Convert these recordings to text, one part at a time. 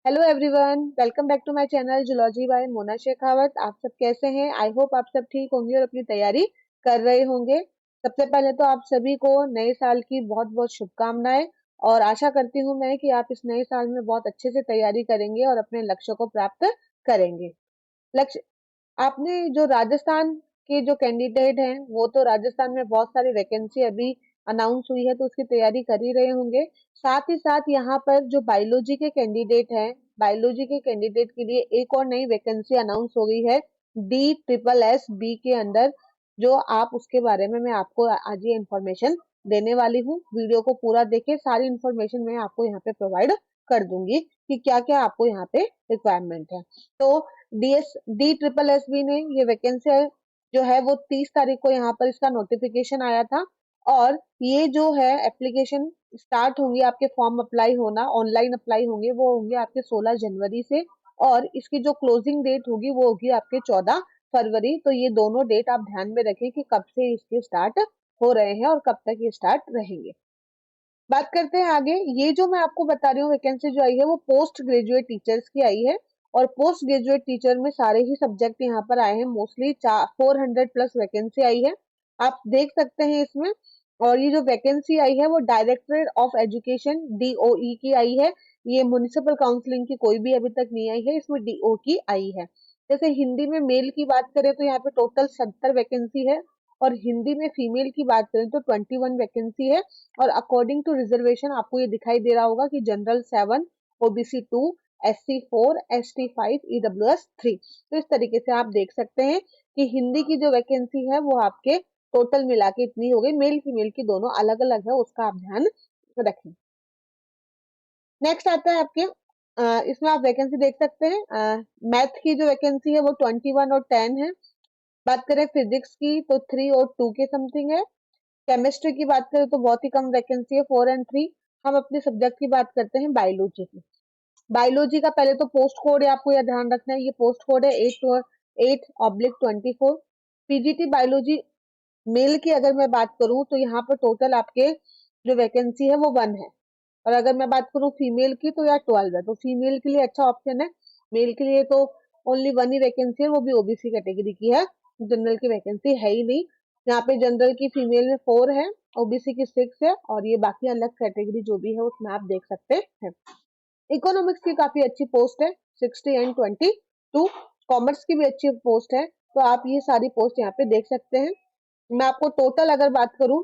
Hello everyone, welcome back to my channel zoology by Mona Shekhawat. आप सब कैसे हैं? आई होप आप सब ठीक होंगे और अपनी तैयारी कर रहे होंगे। सबसे पहले तो आप सभी को नए साल की बहुत बहुत शुभकामनाएं और आशा करती हूं मैं कि आप इस नए साल में बहुत अच्छे से तैयारी करेंगे और अपने लक्ष्य को प्राप्त करेंगे। लक्ष्य आपने जो राजस्थान के जो कैंडिडेट हैं वो तो राजस्थान में बहुत सारी वैकेंसी अभी अनाउंस हुई है तो उसकी तैयारी कर ही रहे होंगे। साथ ही साथ यहाँ पर जो बायोलॉजी के कैंडिडेट हैं, बायोलॉजी के कैंडिडेट के लिए एक और नई वैकेंसी अनाउंस हो गई है DSSB के अंदर। जो आप उसके बारे में मैं आपको आज ये इंफॉर्मेशन देने वाली हूँ। वीडियो को पूरा देखे, सारी इंफॉर्मेशन मैं आपको यहाँ पे प्रोवाइड कर दूंगी कि क्या क्या आपको यहाँ पे रिक्वायरमेंट है। तो DSSB ने ये वैकेंसी जो है वो 30 तारीख को यहाँ पर इसका नोटिफिकेशन आया था। और ये जो है एप्लीकेशन स्टार्ट होंगे, आपके फॉर्म अप्लाई होना ऑनलाइन अप्लाई होंगे वो होंगे आपके 16 जनवरी से। और इसकी जो क्लोजिंग डेट होगी वो होगी आपके 14 फरवरी। तो ये दोनों डेट आप ध्यान में रखें कि कब से इसके स्टार्ट हो रहे हैं और कब तक ये स्टार्ट रहेंगे। बात करते हैं आगे। ये जो मैं आपको बता रही हूँ वैकेंसी जो आई है वो पोस्ट ग्रेजुएट टीचर्स की आई है। और पोस्ट ग्रेजुएट टीचर में सारे ही सब्जेक्ट यहाँ पर आए हैं। मोस्टली 400 प्लस वैकेंसी आई है, आप देख सकते हैं इसमें। और ये जो वैकेंसी आई है वो डायरेक्टरेट ऑफ एजुकेशन DOE की आई है। ये म्युनिसिपल काउंसलिंग की कोई भी अभी तक नहीं आई है, इसमें DO की आई है। जैसे हिंदी में मेल की बात करें तो यहाँ पे टोटल 70 वैकेंसी है। और हिंदी में फीमेल की बात करें तो 21 वैकेंसी है। और अकॉर्डिंग टू रिजर्वेशन आपको ये दिखाई दे रहा होगा कि general 7, OBC 2, SC 4, ST 5, EWS 3। तो इस तरीके से आप देख सकते हैं कि हिंदी की जो वैकेंसी है वो आपके टोटल मिला के इतनी हो गई। मेल फीमेल की दोनों अलग अलग है, उसका आप ध्यान रखें। नेक्स्ट आता है आपके इसमें आप वैकेंसी देख सकते हैं। मैथ की जो वैकेंसी है वो 21 और 10 है। बात करें फिजिक्स की तो 3 और 2 के समथिंग है। केमिस्ट्री की बात करें तो बहुत ही कम वैकेंसी है, 4 और 3। हम अपने सब्जेक्ट की बात करते हैं बायोलॉजी की। बायोलॉजी का पहले तो पोस्ट कोड है, आपको यह ध्यान रखना है। ये पोस्ट कोड है 8/24। PGT बायोलॉजी मेल की अगर मैं बात करूं तो यहाँ पर टोटल आपके जो वैकेंसी है वो 1 है। और अगर मैं बात करूं फीमेल की तो यार 12 है। तो फीमेल के लिए अच्छा ऑप्शन है। मेल के लिए तो ओनली 1 ही वैकेंसी है, वो भी OBC कैटेगरी की है। जनरल की वैकेंसी है ही नहीं। यहाँ पे जनरल की फीमेल में 4 है, OBC की 6 है और ये बाकी अलग कैटेगरी जो भी है उसमें आप देख सकते हैं। इकोनॉमिक्स की काफी अच्छी पोस्ट है, 60 एंड 22। कॉमर्स की भी अच्छी पोस्ट है। तो आप ये सारी पोस्ट यहाँ पे देख सकते हैं। मैं आपको टोटल अगर बात करूं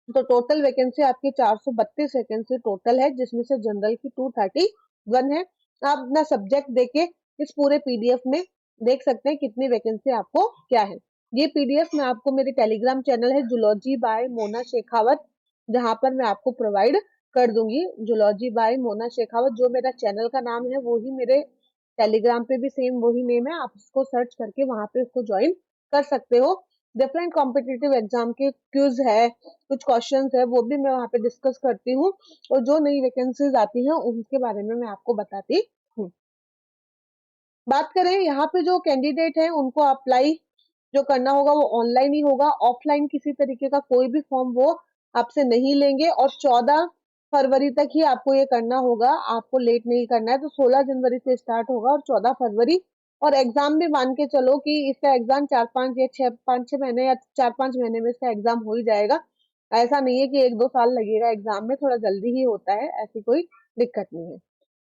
तो टोटल वैकेंसी आपकी 432 वैकेंसी टोटल है, जिसमें से जनरल की 231 है। आप अपना सब्जेक्ट देके इस पूरे PDF में देख सकते हैं कितनी वैकेंसी आपको क्या है। ये PDF मैं आपको मेरे टेलीग्राम चैनल है जूलॉजी बाय मोना शेखावत, जहां पर मैं आपको प्रोवाइड कर दूंगी। जूलॉजी बाय मोना शेखावत जो मेरा चैनल का नाम है वो ही मेरे टेलीग्राम पे भी सेम वही नेम है। आप इसको सर्च करके वहां पे उसको ज्वाइन कर सकते हो। डिफरेंट कॉम्पिटिटिव एग्जाम के क्यूज है, कुछ क्वेश्चंस है, वो भी मैं वहां पे डिस्कस करती हूँ। और जो नई वैकेंसीज आती हैं उनके बारे में मैं आपको बताती हूँ। बात करें यहाँ पे जो कैंडिडेट है उनको अप्लाई जो करना होगा वो ऑनलाइन ही होगा। ऑफलाइन किसी तरीके का कोई भी फॉर्म वो आपसे नहीं लेंगे। और 14 फरवरी तक ही आपको ये करना होगा, आपको लेट नहीं करना है। तो 16 जनवरी से स्टार्ट होगा और 14 फरवरी। और एग्जाम भी मान के चलो कि इसका एग्जाम 4-5 या 6-5 महीने या 4-5 महीने में इसका एग्जाम हो ही जाएगा। ऐसा नहीं है कि 1-2 साल लगेगा एग्जाम में, थोड़ा जल्दी ही होता है, ऐसी कोई दिक्कत नहीं है।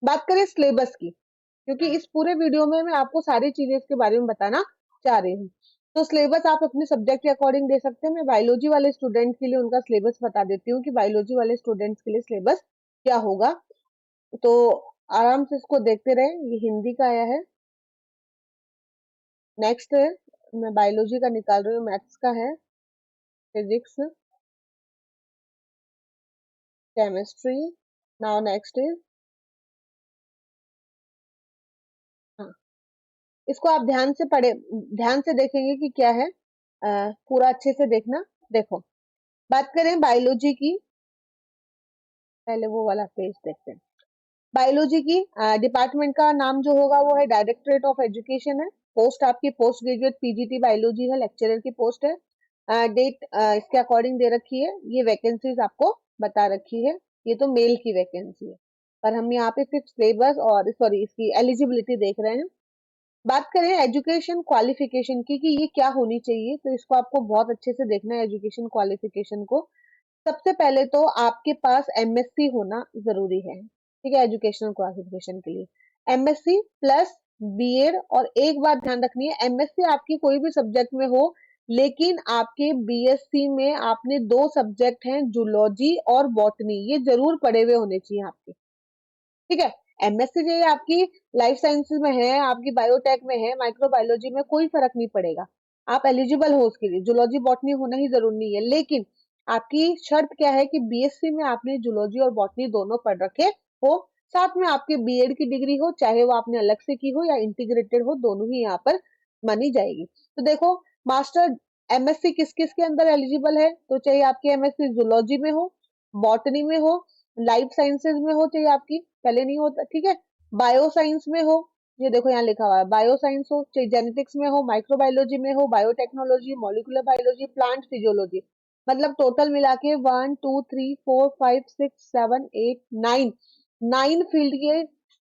बात करें सिलेबस की, क्योंकि इस पूरे वीडियो में मैं आपको सारी चीजें इसके बारे में बताना चाह रही हूँ। तो सिलेबस आप अपने सब्जेक्ट के अकॉर्डिंग दे सकते हैं। मैं बायोलॉजी वाले स्टूडेंट के लिए उनका सिलेबस बता देती हूँ कि बायोलॉजी वाले स्टूडेंट्स के लिए सिलेबस क्या होगा। तो आराम से इसको देखते रहे। ये हिंदी का आया है। नेक्स्ट है, मैं बायोलॉजी का निकाल रही हूँ, मैथ्स का है, physics, chemistry. Now next is, हाँ, इसको आप ध्यान से पढ़े, ध्यान से देखेंगे कि क्या है। पूरा अच्छे से देखना। देखो, बात करें बायोलॉजी की, पहले वो वाला पेज देखते हैं। बायोलॉजी की डिपार्टमेंट का नाम जो होगा वो है डायरेक्टरेट ऑफ एजुकेशन है। पोस्ट आपकी पोस्ट ग्रेजुएट PGT बायोलॉजी है, लेक्चरर की पोस्ट है। डेट इसके अकॉर्डिंग दे रखी है। ये वैकेंसीज आपको बता रखी है। ये तो मेल की वैकेंसी है। पर हम यहाँ पे सिर्फ सिलेबस और सॉरी इसकी एलिजिबिलिटी देख रहे हैं। बात करें एजुकेशन क्वालिफिकेशन की कि ये क्या होनी चाहिए, तो इसको आपको बहुत अच्छे से देखना है एजुकेशन क्वालिफिकेशन को। सबसे पहले तो आपके पास एमएससी होना जरूरी है, ठीक है, एजुकेशनल क्वालिफिकेशन के लिए एमएससी प्लस बीएड। और एक बात ध्यान रखनी है, एमएससी आपकी कोई भी सब्जेक्ट में हो, लेकिन आपके बीएससी में आपने दो सब्जेक्ट हैं जूलॉजी और बॉटनी, ये जरूर पढ़े हुए होने चाहिए आपके, ठीक है। एमएससी जो आपकी लाइफ साइंसेज में है, आपकी बायोटेक में है, माइक्रोबायोलॉजी में, कोई फर्क नहीं पड़ेगा, आप एलिजिबल हो उसके लिए। जूलॉजी बॉटनी होना ही जरूरी नहीं है, लेकिन आपकी शर्त क्या है कि बीएससी में आपने जूलॉजी और बॉटनी दोनों पढ़ रखे हो, साथ में आपके बीएड की डिग्री हो, चाहे वो आपने अलग से की हो या इंटीग्रेटेड हो, दोनों ही यहाँ पर मानी जाएगी। तो देखो, मास्टर एमएससी किस किस के अंदर एलिजिबल है, तो चाहे आपकी एमएससी जूलॉजी में हो, बॉटनी में हो, लाइफ साइंसेज में हो, चाहिए आपकी, पहले नहीं होता, ठीक है, बायो साइंस में हो, ये देखो यहाँ लिखा हुआ है बायो साइंस हो, चाहे जेनेटिक्स में हो, माइक्रोबायोलॉजी में हो, biotechnology, molecular biology, plant physiology, मतलब टोटल मिला के 1 2 3 4 5 6 7 8 9 9 फील्ड के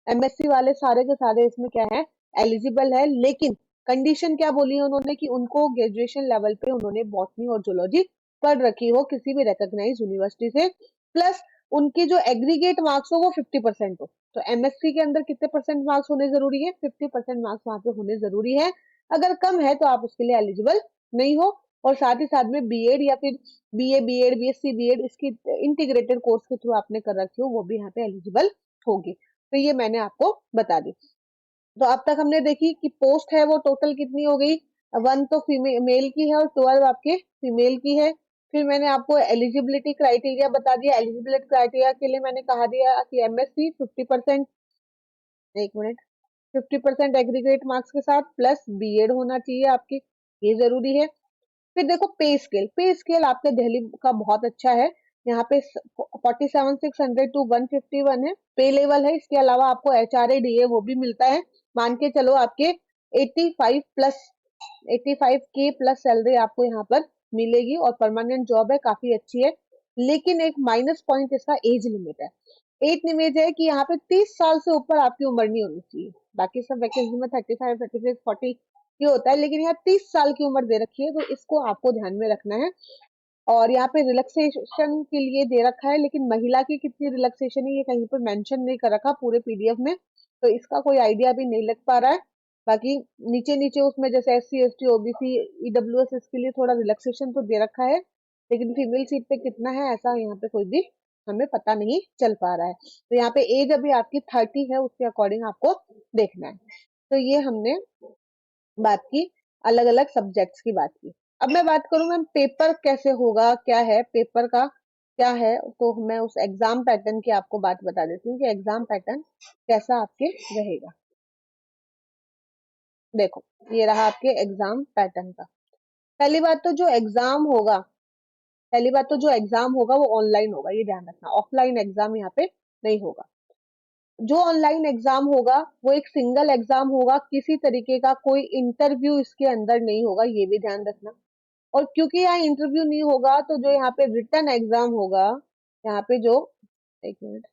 एमएससी वाले सारे के सारे इसमें क्या है, एलिजिबल है। लेकिन कंडीशन क्या बोली है उन्होंने कि उनको ग्रेजुएशन लेवल पे उन्होंने बॉटनी और जूलॉजी पढ़ रखी हो किसी भी रिकॉग्नाइज यूनिवर्सिटी से, प्लस उनके जो एग्रीगेट मार्क्स हो वो 50% हो। तो एमएससी के अंदर कितने परसेंट मार्क्स होने जरूरी है, 50% मार्क्स वहां पे होने जरूरी है। अगर कम है तो आप उसके लिए एलिजिबल नहीं हो। और साथ ही साथ में बीएड या फिर बीए बीएड बीएससी बीएड इसकी इंटीग्रेटेड कोर्स के थ्रू आपने कर रखी हो, वो भी यहाँ पे एलिजिबल होगी। तो ये मैंने आपको बता दी। तो अब तक हमने देखी कि पोस्ट है वो टोटल कितनी हो गई, 1 तो फीमेल मेल की है और 12 आपके फीमेल की है। फिर मैंने आपको एलिजिबिलिटी क्राइटेरिया बता दिया, एलिजिबिलिटी क्राइटेरिया के लिए मैंने कहा दिया कि एमएससी 50%, एक मिनट, 50% एग्रीगेट मार्क्स के साथ प्लस बीएड होना चाहिए आपकी, ये जरूरी है। फिर देखो पे स्केल आपके दिल्ली का बहुत अच्छा है, यहाँ पे 47,600 टू 151 है पे लेवल है। इसके अलावा आपको एचआरए डीए वो भी मिलता है, मान के चलो आपके 85 प्लस 85 के प्लस सैलरी आपको यहाँ पर मिलेगी और परमानेंट जॉब है, काफी अच्छी है। लेकिन एक माइनस पॉइंट इसका एज लिमिट है, एज लिमिट है कि यहाँ पे 30 साल से ऊपर आपकी उम्र नहीं होनी चाहिए। बाकी सब वैकेंसी में 35 36 40 ये होता है, लेकिन यहाँ 30 साल की उम्र दे रखी है, तो इसको आपको ध्यान में रखना है। और यहाँ पे रिलैक्सेशन के लिए दे रखा है, लेकिन महिला की कितनी रिलैक्सेशन है ये कहीं पर मेंशन नहीं कर रखा पूरे पीडीएफ में, तो इसका कोई आइडिया भी नहीं लग पा रहा है। बाकी नीचे नीचे उसमें जैसे एससी एसटी ओबीसी ईडब्ल्यूएस इसके लिए थोड़ा रिलैक्सेशन तो दे रखा है, लेकिन फीमेल सीट पे कितना है ऐसा यहाँ पे कोई भी हमें पता नहीं चल पा रहा है। तो यहाँ पे एज अभी आपकी 30 है, उसके अकॉर्डिंग आपको देखना है। तो ये हमने बात की, अलग अलग सब्जेक्ट्स की बात की। अब मैं बात करूं मैम पेपर कैसे होगा, क्या है पेपर का क्या है, तो मैं उस एग्जाम पैटर्न की आपको बात बता देती हूँ कि एग्जाम पैटर्न कैसा आपके रहेगा। देखो, ये रहा आपके एग्जाम पैटर्न का। पहली बात तो जो एग्जाम होगा, पहली बात तो जो एग्जाम होगा वो ऑनलाइन होगा, ये ध्यान रखना, ऑफलाइन एग्जाम यहाँ पे नहीं होगा। जो ऑनलाइन एग्जाम होगा वो एक सिंगल एग्जाम होगा, किसी तरीके का कोई इंटरव्यू इसके अंदर नहीं होगा, ये भी ध्यान रखना। और क्योंकि यहाँ इंटरव्यू नहीं होगा, तो जो यहाँ पे रिटन एग्जाम होगा, यहाँ पे जो, एक मिनट,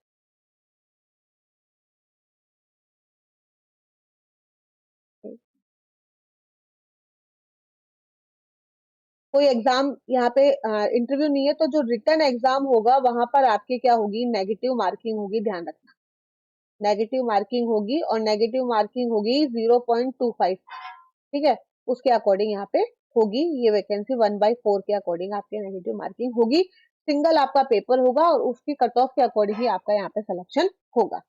कोई एग्जाम यहाँ पे इंटरव्यू नहीं है, तो जो रिटन एग्जाम होगा वहां पर आपकी क्या होगी, नेगेटिव मार्किंग होगी, ध्यान रखना, नेगेटिव मार्किंग होगी। और नेगेटिव मार्किंग होगी 0.25, ठीक है, उसके अकॉर्डिंग यहाँ पे होगी ये वैकेंसी, 1/4 के अकॉर्डिंग आपकी नेगेटिव मार्किंग होगी। सिंगल आपका पेपर होगा और उसकी कट ऑफ के अकॉर्डिंग ही आपका यहाँ पे सिलेक्शन होगा।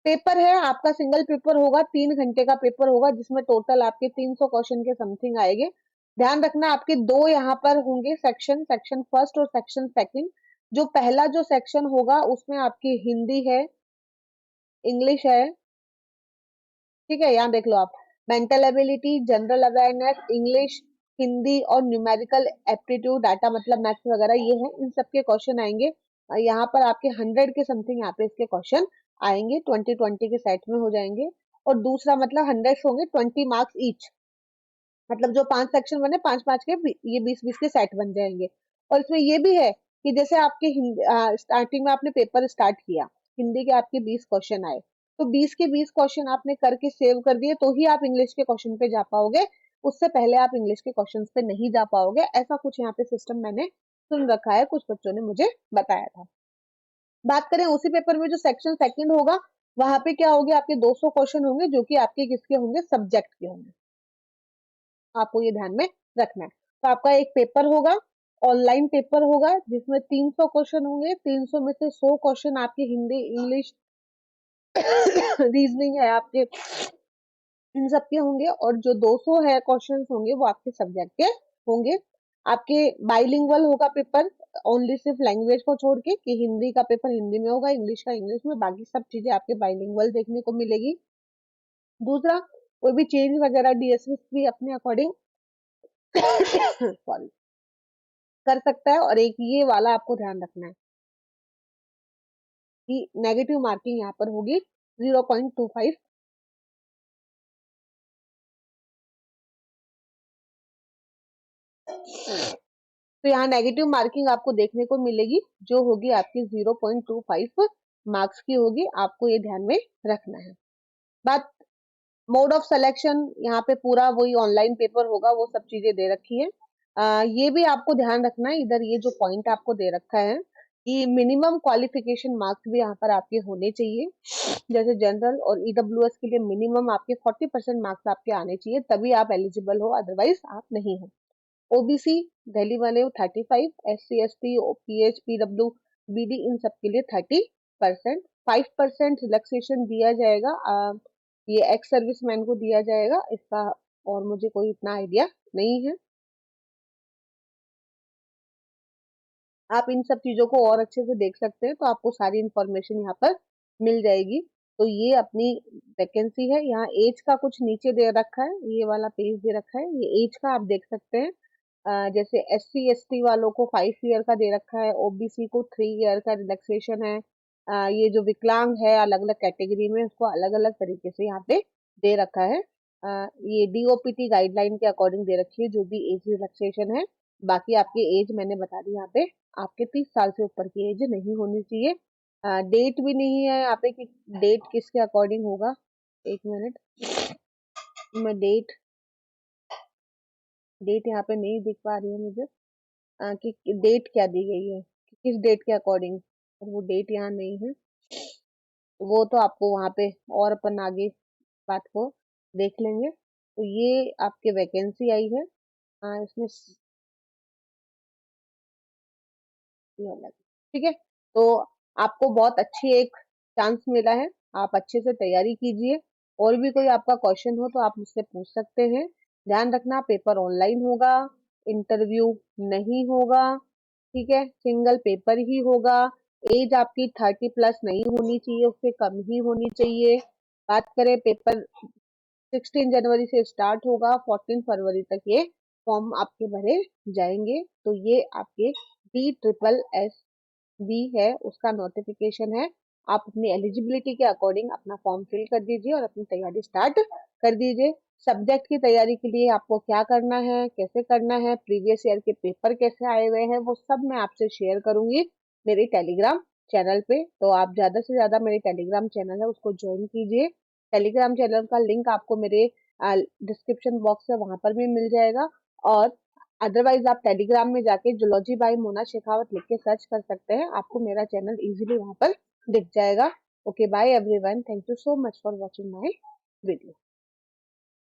पेपर है आपका, सिंगल पेपर होगा, 3 घंटे का पेपर होगा, जिसमें टोटल आपके 300 क्वेश्चन के समथिंग आएंगे। ध्यान रखना आपके दो यहाँ पर होंगे सेक्शन, सेक्शन फर्स्ट और सेक्शन सेकंड। जो पहला जो सेक्शन होगा उसमें आपकी हिंदी है, इंग्लिश है, ठीक है, यहाँ देख लो आप, mental ability, general awareness, English, Hindi और न्यूमेरिकल एप्टीट्यूड, डाटा मतलब मैथ्स वगैरह, ये है, इन सब के क्वेश्चन आएंगे। यहाँ पर आपके 100 के समथिंग यहाँ पे इसके क्वेश्चन आएंगे, 20-20 के सेट में हो जाएंगे। और दूसरा मतलब 100 होंगे, 20 मार्क्स ईच, मतलब जो 5 सेक्शन बने 5-5 के ये 20-20 के सेट बन जाएंगे। और इसमें ये भी है कि जैसे आपके स्टार्टिंग में आपने पेपर स्टार्ट किया, हिंदी के आपके 20 क्वेश्चन आए, तो 20 के 20 क्वेश्चन आपने करके सेव कर दिए तो ही आप इंग्लिश के क्वेश्चन पे जा पाओगे, उससे पहले आप इंग्लिश के क्वेश्चन पे नहीं जा पाओगे। ऐसा कुछ यहाँ पे सिस्टम मैंने सुन रखा है, कुछ बच्चों ने मुझे बताया था। बात करें उसी पेपर में जो सेक्शन सेकंड होगा, वहां पे क्या होंगे, आपके 200 क्वेश्चन होंगे जो कि आपके किसके होंगे, सब्जेक्ट के होंगे। आपको ये ध्यान में रखना है। तो आपका एक पेपर होगा, ऑनलाइन पेपर होगा, जिसमें 300 क्वेश्चन होंगे। 300 में से 100 क्वेश्चन आपके हिंदी, इंग्लिश, रीजनिंग है आपके, इन सब के होंगे। और जो 200 है क्वेश्चंस होंगे वो आपके सब्जेक्ट के होंगे। आपके बाइलिंगुअल होगा पेपर, ओनली सिर्फ लैंग्वेज को छोड़ के, कि हिंदी का पेपर हिंदी में होगा, इंग्लिश का इंग्लिश में, बाकी सब चीजें आपके बाइलिंगुअल देखने को मिलेगी। दूसरा, कोई भी चेंज वगैरह डीएसएस भी अपने अकॉर्डिंग सॉरी कर सकता है। और एक ये वाला आपको ध्यान रखना है कि नेगेटिव मार्किंग यहाँ पर होगी 0.25। तो यहाँ नेगेटिव मार्किंग आपको देखने को मिलेगी, जो होगी आपकी 0.25 मार्क्स की होगी। आपको ये ध्यान में रखना है। बात मोड ऑफ सिलेक्शन, यहाँ पे पूरा वही ऑनलाइन पेपर होगा, वो सब चीजें दे रखी है। ये भी आपको ध्यान रखना है, इधर ये जो पॉइंट आपको दे रखा है कि मिनिमम क्वालिफिकेशन मार्क्स भी यहाँ पर आपके होने चाहिए। जैसे जनरल और ईडब्ल्यूएस के लिए मिनिमम आपके 40% मार्क्स आपके आने चाहिए, तभी आप एलिजिबल हो, अदरवाइज आप नहीं हो। ओबीसी दिल्ली वाले 35, SC ST PH PW BD इन सब के लिए 30%। 5% रिलैक्सेशन दिया जाएगा, ये एक्स सर्विसमैन को दिया जाएगा, इसका और मुझे कोई इतना आइडिया नहीं है। आप इन सब चीजों को और अच्छे से देख सकते हैं, तो आपको सारी इंफॉर्मेशन यहाँ पर मिल जाएगी। तो ये अपनी वैकेंसी है। यहाँ एज का कुछ नीचे दे रखा है, ये वाला पेज दे रखा है, ये एज का आप देख सकते हैं। जैसे SC ST वालों को 5 ईयर का दे रखा है, ओबीसी को 3 ईयर का रिलैक्सेशन है। ये जो विकलांग है अलग अलग कैटेगरी में, उसको अलग अलग तरीके से यहाँ पे दे रखा है। ये DOPT गाइडलाइन के अकॉर्डिंग दे रखी है जो भी एज रिलैक्सेशन है। बाकी आपकी एज मैंने बता दी यहाँ पे, आपके 30 साल से ऊपर की एज नहीं होनी चाहिए। डेट भी नहीं है यहाँ पे कि डेट किसके अकॉर्डिंग होगा। एक मिनट, मैं डेट यहाँ पे नहीं दिख पा रही है मुझे, कि डेट क्या दी गई है, कि किस डेट के अकॉर्डिंग, और वो डेट यहाँ नहीं है। वो तो आपको वहां पे और अपन आगे बात को देख लेंगे। तो ये आपके वैकेंसी आई है। इसमें ठीक है। तो आपको बहुत अच्छी एक चांस मिला है, आप अच्छे से तैयारी कीजिए। और भी कोई आपका क्वेश्चन हो तो आप मुझसे पूछ सकते हैं। ध्यान रखना, पेपर ऑनलाइन होगा, इंटरव्यू नहीं होगा, ठीक है, सिंगल पेपर ही होगा। एज आपकी 30+ नहीं होनी चाहिए, उससे कम ही होनी चाहिए। बात करें पेपर, 16 जनवरी से स्टार्ट होगा, 14 फरवरी तक ये फॉर्म आपके भरे जाएंगे। तो ये आपके DSSS बी है, उसका नोटिफिकेशन है। आप अपनी एलिजिबिलिटी के अकॉर्डिंग अपना फॉर्म फिल कर दीजिए और अपनी तैयारी स्टार्ट कर दीजिए। सब्जेक्ट की तैयारी के लिए आपको क्या करना है, कैसे करना है, प्रीवियस ईयर के पेपर कैसे आए हुए हैं, वो सब मैं आपसे शेयर करूंगी मेरे टेलीग्राम चैनल पे। तो आप ज्यादा से ज्यादा मेरे टेलीग्राम चैनल है उसको ज्वाइन कीजिए। टेलीग्राम चैनल का लिंक आपको मेरे डिस्क्रिप्शन बॉक्स है, वहां पर भी मिल जाएगा। और अदरवाइज आप टेलीग्राम में जाके जूलॉजी बाय मोना शेखावत लिख के सर्च कर सकते हैं, आपको मेरा चैनल इजीली वहां पर दिख जाएगा। Okay, bye everyone, thank you so much for watching my